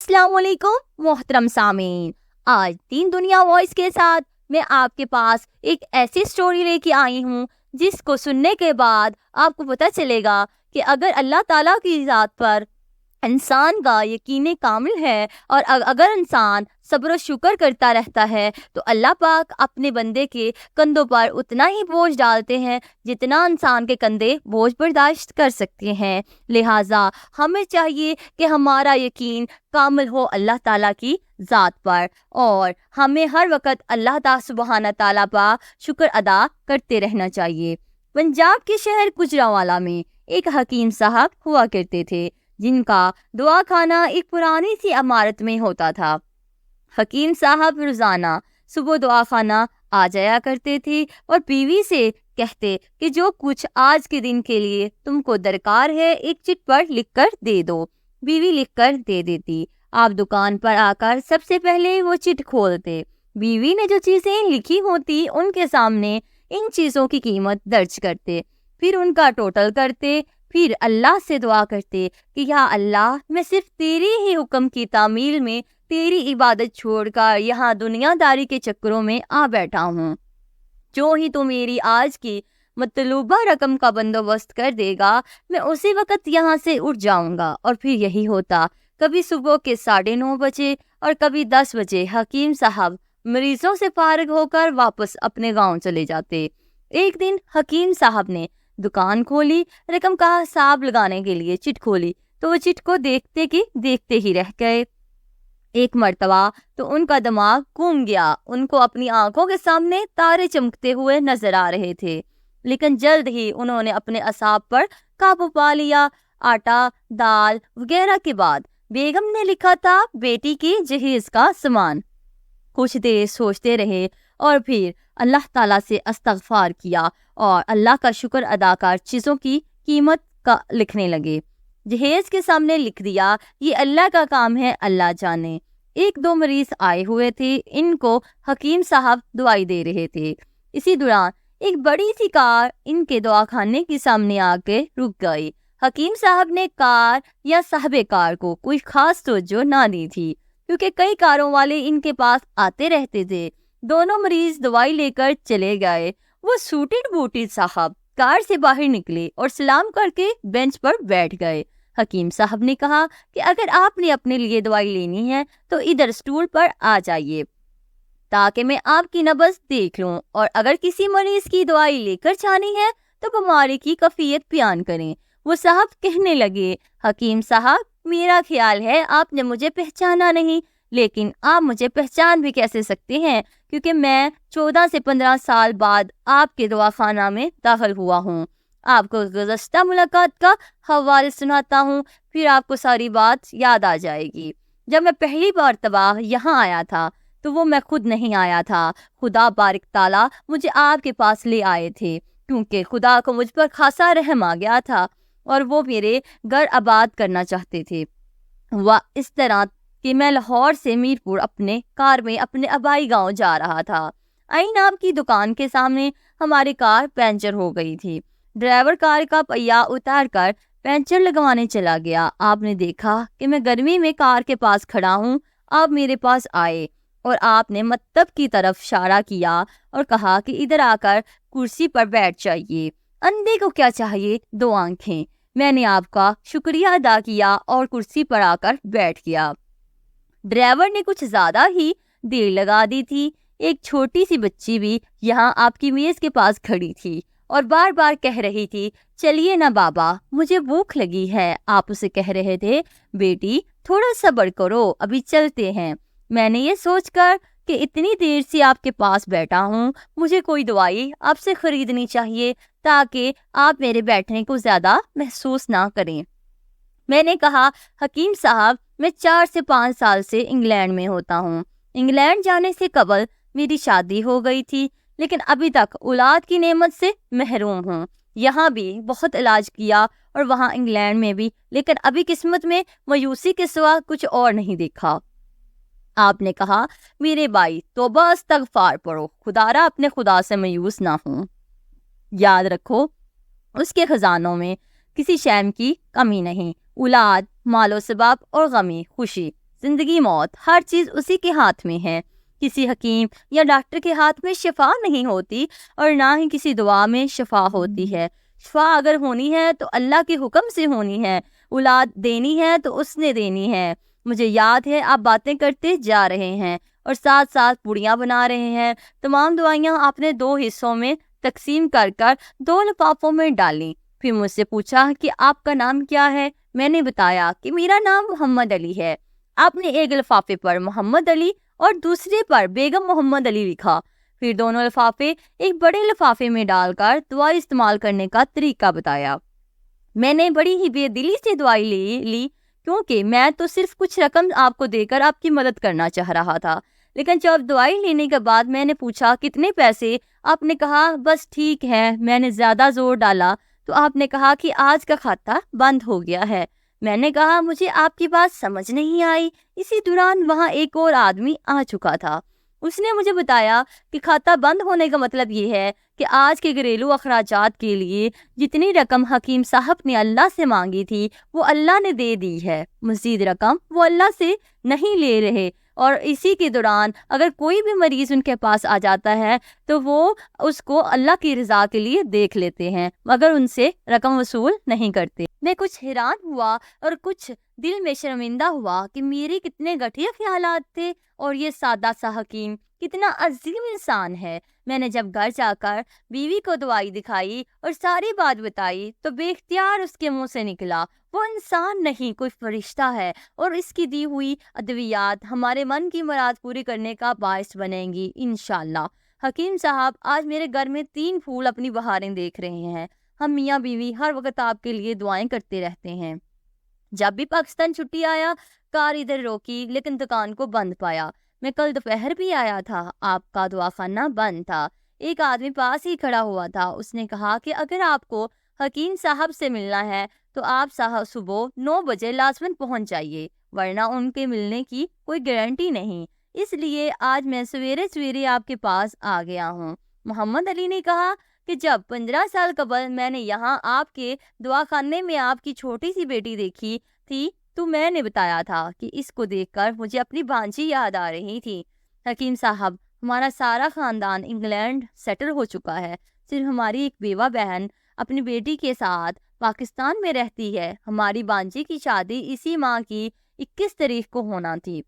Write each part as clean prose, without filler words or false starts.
السلام علیکم محترم سامعین، آج دین دنیا وائس کے ساتھ میں آپ کے پاس ایک ایسی سٹوری لے کے آئی ہوں جس کو سننے کے بعد آپ کو پتہ چلے گا کہ اگر اللہ تعالیٰ کی ذات پر انسان کا یقین کامل ہے اور اگر انسان صبر و شکر کرتا رہتا ہے تو اللہ پاک اپنے بندے کے کندھوں پر اتنا ہی بوجھ ڈالتے ہیں جتنا انسان کے کندھے بوجھ برداشت کر سکتے ہیں۔ لہٰذا ہمیں چاہیے کہ ہمارا یقین کامل ہو اللہ تعالیٰ کی ذات پر، اور ہمیں ہر وقت اللہ تعالیٰ سبحانہ تعالیٰ پر شکر ادا کرتے رہنا چاہیے۔ پنجاب کے شہر گوجرانوالہ میں ایک حکیم صاحب ہوا کرتے تھے جن کا دعا خانہ ایک پرانی سی عمارت میں ہوتا تھا۔ حکیم صاحب روزانہ صبح دعا خانہ آ جایا کرتے تھے اور بیوی سے کہتے کہ جو کچھ آج کے دن کے لیے تم کو درکار ہے ایک چٹ پر لکھ کر دے دو۔ بیوی لکھ کر دے دیتی۔ آپ دکان پر آ کر سب سے پہلے وہ چٹ کھولتے، بیوی نے جو چیزیں لکھی ہوتی ان کے سامنے ان چیزوں کی قیمت درج کرتے، پھر ان کا ٹوٹل کرتے، پھر اللہ سے دعا کرتے کہ یا اللہ، میں صرف تیری ہی حکم کی تعمیل میں تیری عبادت چھوڑ کر یہاں دنیا داری کے چکروں میں آ بیٹھا ہوں، جو ہی تو میری آج کی مطلوبہ رقم کا بندوبست کر دے گا میں اسی وقت یہاں سے اٹھ جاؤں گا۔ اور پھر یہی ہوتا، کبھی صبح کے 9:30 بجے اور کبھی 10 بجے حکیم صاحب مریضوں سے فارغ ہو کر واپس اپنے گاؤں چلے جاتے۔ ایک دن حکیم صاحب نے دکان کھولی، رقم کا حساب لگانے کے لیے چٹ کھولی تو وہ چٹ کو دیکھتے ہی رہ گئے۔ ایک مرتبہ تو ان کا دماغ گھوم گیا، ان کو اپنی آنکھوں کے سامنے تارے چمکتے ہوئے نظر آ رہے تھے، لیکن جلد ہی انہوں نے اپنے اعصاب پر قابو پا لیا۔ آٹا، دال وغیرہ کے بعد بیگم نے لکھا تھا بیٹی کی جہیز کا سامان۔ کچھ دیر سوچتے رہے اور پھر اللہ تعالیٰ سے استغفار کیا اور اللہ کا شکر ادا کر چیزوں کی قیمت کا لکھنے لگے۔ جہیز کے سامنے لکھ دیا، یہ اللہ کا کام ہے، اللہ جانے۔ 1-2 مریض آئے ہوئے تھے، ان کو حکیم صاحب دوائی دے رہے تھے۔ اسی دوران ایک بڑی سی کار ان کے دوا خانے کے سامنے آ کے رک گئی۔ حکیم صاحب نے کار یا صاحب کار کو کوئی خاص توجہ نہ دی تھی کیونکہ کئی کاروں والے ان کے پاس آتے رہتے تھے۔ دونوں مریض دوائی لے کر چلے گئے۔ وہ سوٹڈ بوٹڈ صاحب کار سے باہر نکلے اور سلام کر کے بینچ پر بیٹھ گئے۔ حکیم صاحب نے کہا کہ اگر آپ نے اپنے لیے دوائی لینی ہے تو ادھر اسٹول پر آ جائیے تاکہ میں آپ کی نبض دیکھ لوں، اور اگر کسی مریض کی دوائی لے کر جانی ہے تو بیماری کی کیفیت بیان کریں۔ وہ صاحب کہنے لگے، حکیم صاحب، میرا خیال ہے آپ نے مجھے پہچانا نہیں، لیکن آپ مجھے پہچان بھی کیسے سکتے ہیں کیونکہ میں 14 سے 15 سال بعد آپ کے دواخانہ میں داخل ہوا ہوں۔ آپ کو گزشتہ ملاقات کا حوالہ سناتا ہوں، پھر آپ کو ساری بات یاد آ جائے گی۔ جب میں پہلی مرتبہ یہاں آیا تھا تو وہ میں خود نہیں آیا تھا، خدا بارک تعالیٰ مجھے آپ کے پاس لے آئے تھے کیونکہ خدا کو مجھ پر خاصا رحم آ گیا تھا اور وہ میرے گھر آباد کرنا چاہتے تھے۔ اس طرح کہ میں لاہور سے میرپور اپنے کار میں اپنے آبائی گاؤں جا رہا تھا۔ عین آپ کی دکان کے سامنے ہماری کار پنچر ہو گئی تھی۔ ڈرائیور کار کا پہیہ اتار کر پنچر لگوانے چلا گیا۔ آپ نے دیکھا کہ میں گرمی میں کار کے پاس کھڑا ہوں۔ آپ میرے پاس آئے اور آپ نے مکتب کی طرف اشارہ کیا اور کہا کہ ادھر آ کر کرسی پر بیٹھ جائیے۔ اندھے کو کیا چاہیے، 2 آنکھیں۔ میں نے آپ کا شکریہ ادا کیا اور کرسی پر آ کر بیٹھ گیا۔ ڈرائیور نے کچھ زیادہ ہی دیر لگا دی تھی۔ ایک چھوٹی سی بچی بھی یہاں آپ کی میز کے پاس کھڑی تھی اور بار بار کہہ رہی تھی، چلیے نا بابا، مجھے بھوک لگی ہے۔ آپ اسے کہہ رہے تھے، بیٹی تھوڑا صبر کرو، ابھی چلتے ہیں۔ میں نے یہ سوچ کر کہ اتنی دیر سے آپ کے پاس بیٹھا ہوں، مجھے کوئی دوائی آپ سے خریدنی چاہیے تاکہ آپ میرے بیٹھنے کو زیادہ محسوس نہ کریں۔ میں نے کہا، حکیم صاحب، میں 4 سے 5 سال سے انگلینڈ میں ہوتا ہوں۔ انگلینڈ جانے سے قبل میری شادی ہو گئی تھی، لیکن ابھی تک اولاد کی نعمت سے محروم ہوں۔ یہاں بھی بہت علاج کیا اور وہاں انگلینڈ میں بھی، لیکن ابھی قسمت میں مایوسی کے سوا کچھ اور نہیں دیکھا۔ آپ نے کہا، میرے بھائی، توبہ استغفار پڑھو، خدارا اپنے خدا سے مایوس نہ ہوں۔ یاد رکھو، اس کے خزانوں میں کسی شے کی کمی نہیں، اولاد، مال و سباب اور غمی خوشی زندگی موت ہر چیز اسی کے ہاتھ میں ہے۔ کسی حکیم یا ڈاکٹر کے ہاتھ میں شفا نہیں ہوتی اور نہ ہی کسی دعا میں شفا ہوتی ہے۔ شفا اگر ہونی ہے تو اللہ کے حکم سے ہونی ہے، اولاد دینی ہے تو اس نے دینی ہے۔ مجھے یاد ہے آپ باتیں کرتے جا رہے ہیں اور ساتھ ساتھ پوڑیاں بنا رہے ہیں۔ تمام دعائیاں آپ نے 2 حصوں میں تقسیم کر 2 لفافوں میں ڈالیں۔ پھر مجھ سے پوچھا کہ آپ کا نام کیا ہے؟ میں نے بتایا کہ میرا نام محمد علی ہے۔ آپ نے ایک لفافے پر محمد علی اور دوسرے پر بیگم محمد علی لکھا۔ پھر دونوں لفافے ایک بڑے لفافے میں ڈال کر دوائی استعمال کرنے کا طریقہ بتایا۔ میں نے بڑی ہی بے دلی سے دوائی لی کیونکہ میں تو صرف کچھ رقم آپ کو دے کر آپ کی مدد کرنا چاہ رہا تھا، لیکن جب دوائی لینے کے بعد میں نے پوچھا کتنے پیسے، آپ نے کہا بس ٹھیک ہے۔ میں نے زیادہ زور ڈالا تو آپ نے کہا کہ آج کا کھاتا بند ہو گیا ہے۔ میں نے کہا مجھے آپ کی بات سمجھ نہیں آئی۔ اسی دوران وہاں ایک اور آدمی آ چکا تھا۔ اس نے مجھے بتایا کہ کھاتا بند ہونے کا مطلب یہ ہے کہ آج کے گھریلو اخراجات کے لیے جتنی رقم حکیم صاحب نے اللہ سے مانگی تھی وہ اللہ نے دے دی ہے، مزید رقم وہ اللہ سے نہیں لے رہے، اور اسی کے دوران اگر کوئی بھی مریض ان کے پاس آ جاتا ہے تو وہ اس کو اللہ کی رضا کے لیے دیکھ لیتے ہیں مگر ان سے رقم وصول نہیں کرتے۔ میں کچھ حیران ہوا اور کچھ دل میں شرمندہ ہوا کہ میرے کتنے گھٹیا خیالات تھے اور یہ سادہ سا حکیم کتنا عظیم انسان ہے۔ میں نے جب گھر جا کر بیوی کو دوائی دکھائی اور ساری بات بتائی تو بے اختیار اس کے منہ سے نکلا، وہ انسان نہیں کوئی فرشتہ ہے اور اس کی دی ہوئی ادویات ہمارے من کی مراد پوری کرنے کا باعث بنیں گی انشاءاللہ۔ حکیم صاحب آج میرے گھر میں 3 پھول اپنی بہاریں دیکھ رہے ہیں۔ ہم میاں بیوی ہر وقت آپ کے لیے دعائیں کرتے رہتے ہیں۔ جب بھی پاکستان چھٹی آیا کار ادھر روکی لیکن دکان کو بند پایا۔ میں کل دوپہر بھی آیا تھا، آپ کا دواخانہ بند تھا۔ ایک آدمی پاس ہی کھڑا ہوا تھا، اس نے کہا کہ اگر آپ کو حکیم صاحب سے ملنا ہے تو آپ صبح 9 بجے لازمن پہنچ جائیے، ورنہ ان کے ملنے کی کوئی گارنٹی نہیں، اس لیے آج میں سویرے سویرے آپ کے پاس آ گیا ہوں۔ محمد علی نے کہا کہ جب 15 سال قبل میں نے یہاں آپ کے دواخانے میں آپ کی چھوٹی سی بیٹی دیکھی تھی تو میں نے بتایا تھا کہ اس کو دیکھ کر مجھے اپنی بھانجی یاد آ رہی تھی۔ حکیم صاحب ہمارا سارا خاندان انگلینڈ سیٹل ہو چکا ہے، صرف ہماری ایک بیوہ بہن اپنی بیٹی کے ساتھ پاکستان میں رہتی ہے۔ ہماری بھانجی کی شادی اسی ماہ کی 21 تاریخ کو ہونا تھی۔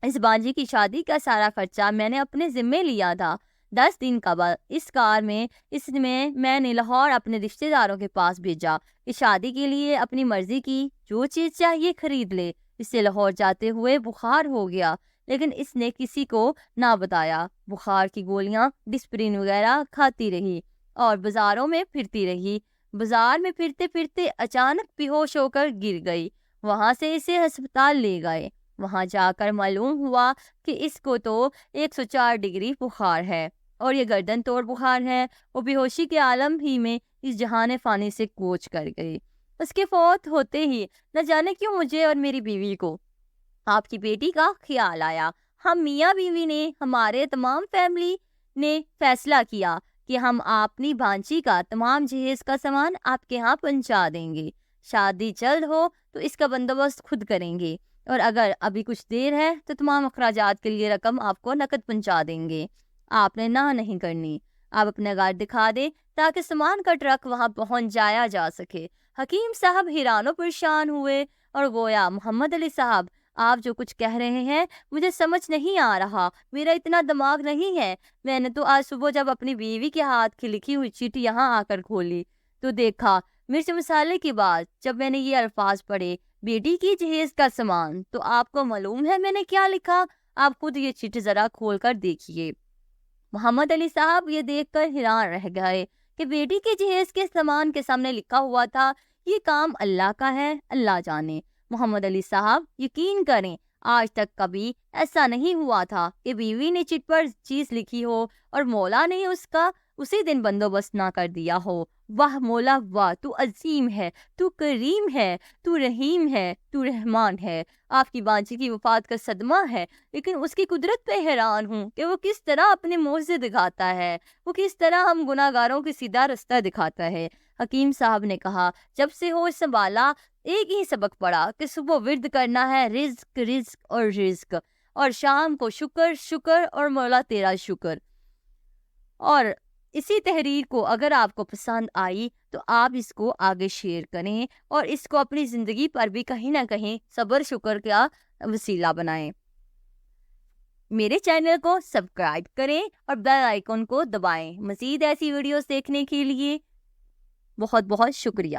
اس بھانجی کی شادی کا سارا خرچہ میں نے اپنے ذمے لیا تھا۔ 10 دن قبل اس کار میں میں نے لاہور اپنے رشتہ داروں کے پاس بھیجا کہ شادی کے لیے اپنی مرضی کی جو چیز چاہیے خرید لے۔ اسے لاہور جاتے ہوئے بخار ہو گیا لیکن اس نے کسی کو نہ بتایا۔ بخار کی گولیاں ڈسپرین وغیرہ کھاتی رہی اور بازاروں میں پھرتی رہی۔ بازار میں پھرتے پھرتے اچانک بے ہوش ہو کر گر گئی۔ وہاں سے اسے ہسپتال لے گئے۔ وہاں جا کر معلوم ہوا کہ اس کو تو 104 ڈگری بخار ہے اور یہ گردن توڑ بخار ہے۔ وہ بے ہوشی کے عالم ہی میں اس جہان فانی سے کوچ کر گئی۔ اس کے فوت ہوتے ہی نہ جانے کیوں مجھے اور میری بیوی کو آپ کی بیٹی کا خیال آیا۔ ہم میاں بیوی نے، ہمارے تمام فیملی نے فیصلہ کیا کہ ہم اپنی بھانجی کا تمام جہیز کا سامان آپ کے ہاں پہنچا دیں گے۔ شادی جلد ہو تو اس کا بندوبست خود کریں گے اور اگر ابھی کچھ دیر ہے تو تمام اخراجات کے لیے رقم آپ کو نقد پہنچا دیں گے۔ آپ نے نہ نہیں کرنی، آپ اپنا گھر دکھا دیں تاکہ سامان کا ٹرک وہاں پہنچ جایا جا سکے۔ حکیم صاحب حیران و پریشان ہوئے اور گویا محمد علی صاحب آپ جو کچھ کہہ رہے ہیں مجھے سمجھ نہیں آ رہا، میرا اتنا دماغ نہیں ہے۔ میں نے تو آج صبح جب اپنی بیوی کے ہاتھ کی لکھی ہوئی چٹھی یہاں آ کر کھولی تو دیکھا مرچ مسالے کی بات، جب میں نے یہ الفاظ پڑھے بیٹی کی جہیز کا سامان، تو آپ کو معلوم ہے میں نے کیا لکھا؟ آپ خود یہ چٹھی ذرا کھول کر دیکھیے۔ محمد علی صاحب یہ دیکھ کر حیران رہ گئے کہ بیٹی کے جہیز کے سامان کے سامنے لکھا ہوا تھا یہ کام اللہ کا ہے، اللہ جانے۔ محمد علی صاحب یقین کریں آج تک کبھی ایسا نہیں ہوا تھا کہ بیوی نے چٹ پر چیز لکھی ہو اور مولا نے اس کا اسی دن بندوبست نہ کر دیا ہو۔ واہ مولا واہ، تو عظیم ہے، تو کریم ہے، تو رحیم ہے، تو رحمان ہے۔ آپ کی بانجی کی وفات کا صدمہ ہے لیکن اس کی قدرت پہ حیران ہوں کہ وہ کس طرح اپنے معجزے دکھاتا ہے، وہ کس طرح ہم گناہگاروں کی سیدھا رستہ دکھاتا ہے۔ حکیم صاحب نے کہا جب سے ہوش سنبھالا ایک ہی سبق پڑھا کہ صبح ورد کرنا ہے رزق رزق اور رزق، اور شام کو شکر شکر اور مولا تیرا شکر۔ اور اسی تحریر کو اگر آپ کو پسند آئی تو آپ اس کو آگے شیئر کریں اور اس کو اپنی زندگی پر بھی کہیں نہ کہیں صبر شکر کا وسیلہ بنائیں۔ میرے چینل کو سبسکرائب کریں اور بیل آئیکن کو دبائیں۔ مزید ایسی ویڈیوز دیکھنے کے لیے بہت بہت شکریہ۔